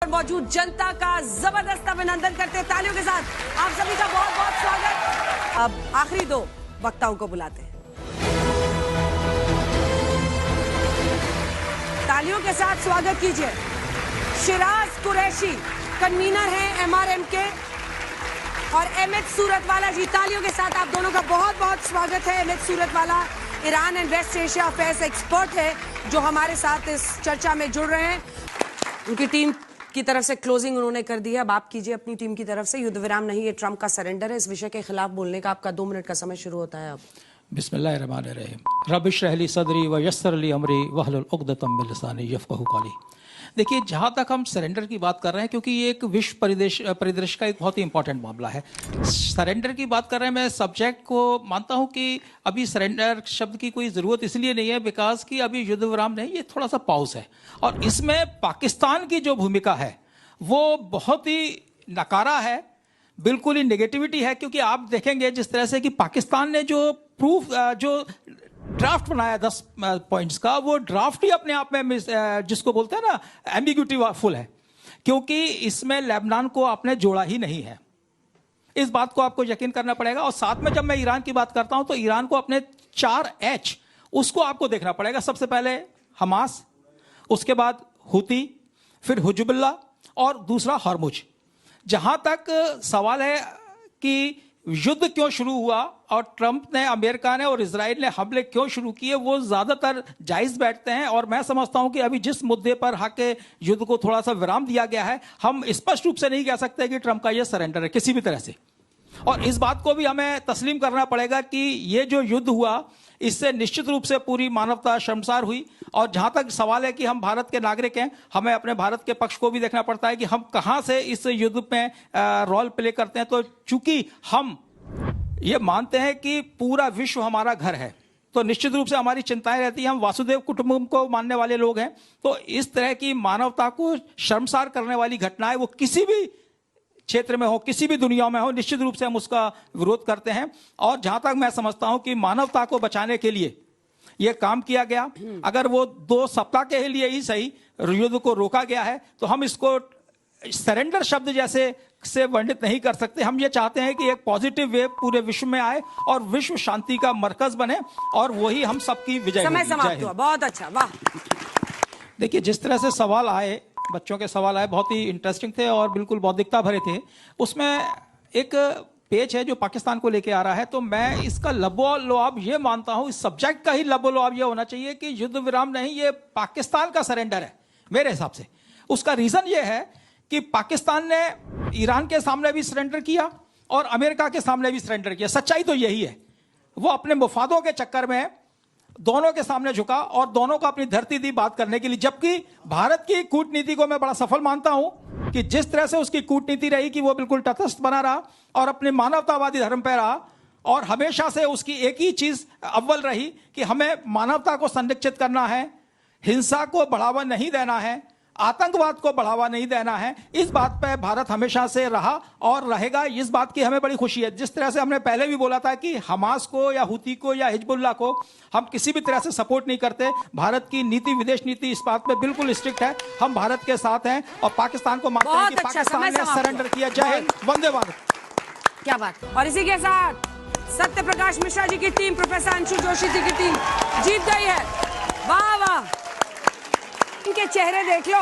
मौजूद जनता का जबरदस्त अभिनंदन करते हैं तालियों के साथ। आप सभी का बहुत बहुत स्वागत। अब आखिरी दो वक्ताओं को बुलाते हैं। तालियों के साथ स्वागत कीजिए शिराज कुरैशी, कन्वीनर हैं एमआरएम के, और अहमद सूरतवाला जी। तालियों के साथ आप दोनों का बहुत बहुत स्वागत है। Ahmed Suratwala Iran and West Asia affairs expert है जो हमारे साथ इस चर्चा में जुड़ रहे हैं। उनकी टीम की तरफ से क्लोजिंग उन्होंने कर दी है। अब आप कीजिए अपनी टीम की तरफ से। युद्ध विराम नहीं, ये ट्रंप का सरेंडर है। इस विषय के खिलाफ बोलने का आपका 2 मिनट का समय शुरू होता है अब। बिस्मिल्लाहिर्रहमानिर्रहीम। रब इश्रह ली सदरी व यस्सर ली अमरी वहलुल उक़दतम मिन लिसानी यफ़क़हू क़ौली। देखिए, जहाँ तक हम सरेंडर की बात कर रहे हैं, क्योंकि ये एक विश्व परिदृश्य का एक बहुत ही इंपॉर्टेंट मामला है। सरेंडर की बात कर रहे हैं, मैं सब्जेक्ट को मानता हूँ कि अभी सरेंडर शब्द की कोई ज़रूरत इसलिए नहीं है बिकॉज कि अभी युद्ध विराम नहीं, ये थोड़ा सा पॉज है। और इसमें पाकिस्तान की जो भूमिका है वो बहुत ही नकारा है, बिल्कुल ही नेगेटिविटी है। क्योंकि आप देखेंगे जिस तरह से कि पाकिस्तान ने जो जो ड्राफ्ट बनाया 10 पॉइंट्स का, वो ड्राफ्ट ही अपने आप में जिसको बोलते हैं ना एम्बिग्यूटी फुल है, क्योंकि इसमें लेबनान को आपने जोड़ा ही नहीं है। इस बात को आपको यकीन करना पड़ेगा। और साथ में जब मैं ईरान की बात करता हूं तो ईरान को अपने 4H उसको आपको देखना पड़ेगा। सबसे पहले हमास, उसके बाद हुती, फिर हुजबुल्लाह और दूसरा हरमुज। जहां तक सवाल है कि युद्ध क्यों शुरू हुआ और ट्रंप ने, अमेरिका ने और इजराइल ने हमले क्यों शुरू किए, वो ज्यादातर जायज बैठते हैं। और मैं समझता हूं कि अभी जिस मुद्दे पर हक युद्ध को थोड़ा सा विराम दिया गया है, हम स्पष्ट रूप से नहीं कह सकते कि ट्रंप का यह सरेंडर है किसी भी तरह से। और इस बात को भी हमें तस्लीम करना पड़ेगा कि ये जो युद्ध हुआ, इससे निश्चित रूप से पूरी मानवता शर्मसार हुई। और जहां तक सवाल है कि हम भारत के नागरिक हैं, हमें अपने भारत के पक्ष को भी देखना पड़ता है कि हम कहां से इस युद्ध में रोल प्ले करते हैं। तो चूंकि हम ये मानते हैं कि पूरा विश्व हमारा घर है, तो निश्चित रूप से हमारी चिंताएं रहती हैं। हम वासुदेव कुटुंबकम को मानने वाले लोग हैं, तो इस तरह की मानवता को शर्मसार करने वाली घटनाएं वो किसी भी क्षेत्र में हो, किसी भी दुनिया में हो, निश्चित रूप से हम उसका विरोध करते हैं। और जहां तक मैं समझता हूं कि मानवता को बचाने के लिए यह काम किया गया, अगर वो 2 सप्ताह के लिए ही सही युद्ध को रोका गया है, तो हम इसको सरेंडर शब्द जैसे से वर्णित नहीं कर सकते। हम ये चाहते हैं कि एक पॉजिटिव वेव पूरे विश्व में आए और विश्व शांति का मरकज बने, और वही हम सबकी विजय। समय समाप्त हुआ। बहुत अच्छा, वाह। देखिए, जिस तरह से सवाल आए, बच्चों के सवाल आए, बहुत ही इंटरेस्टिंग थे और बिल्कुल बौद्धिकता भरे थे। उसमें एक पेज है जो पाकिस्तान को लेके आ रहा है, तो मैं इसका लबो-लुआब ये मानता हूं, इस सब्जेक्ट का ही लबो-लुआब ये होना चाहिए कि युद्ध विराम नहीं, ये पाकिस्तान का सरेंडर है मेरे हिसाब से। उसका रीजन ये है कि पाकिस्तान ने ईरान के सामने भी सरेंडर किया और अमेरिका के सामने भी सरेंडर किया। सच्चाई तो यही है। वो अपने मुफादों के चक्कर में दोनों के सामने झुका और दोनों को अपनी धरती दी बात करने के लिए। जबकि भारत की कूटनीति को मैं बड़ा सफल मानता हूं कि जिस तरह से उसकी कूटनीति रही कि वो बिल्कुल तटस्थ बना रहा और अपने मानवतावादी धर्म पर रहा, और हमेशा से उसकी एक ही चीज अव्वल रही कि हमें मानवता को संरक्षित करना है, हिंसा को बढ़ावा नहीं देना है, आतंकवाद को बढ़ावा नहीं देना है। इस बात पर भारत हमेशा से रहा और रहेगा। इस बात की हमें बड़ी खुशी है। जिस तरह से हमने पहले भी बोला था कि हमास को या हुती को या हिजबुल्लाह को हम किसी भी तरह से सपोर्ट नहीं करते। भारत की नीति, विदेश नीति इस बात पे बिल्कुल स्ट्रिक्ट है। हम भारत के साथ हैं और पाकिस्तान को मानते हैं कि पाकिस्तान ने सरेंडर किया। जय हिंद, वंदे भारत। क्या बात। और इसी के साथ सत्य प्रकाश मिश्रा जी की टीम, प्रोफेसर अंशु जोशी जी की टीम जीत गई है। वाह वाह, इनके चेहरे देख लो।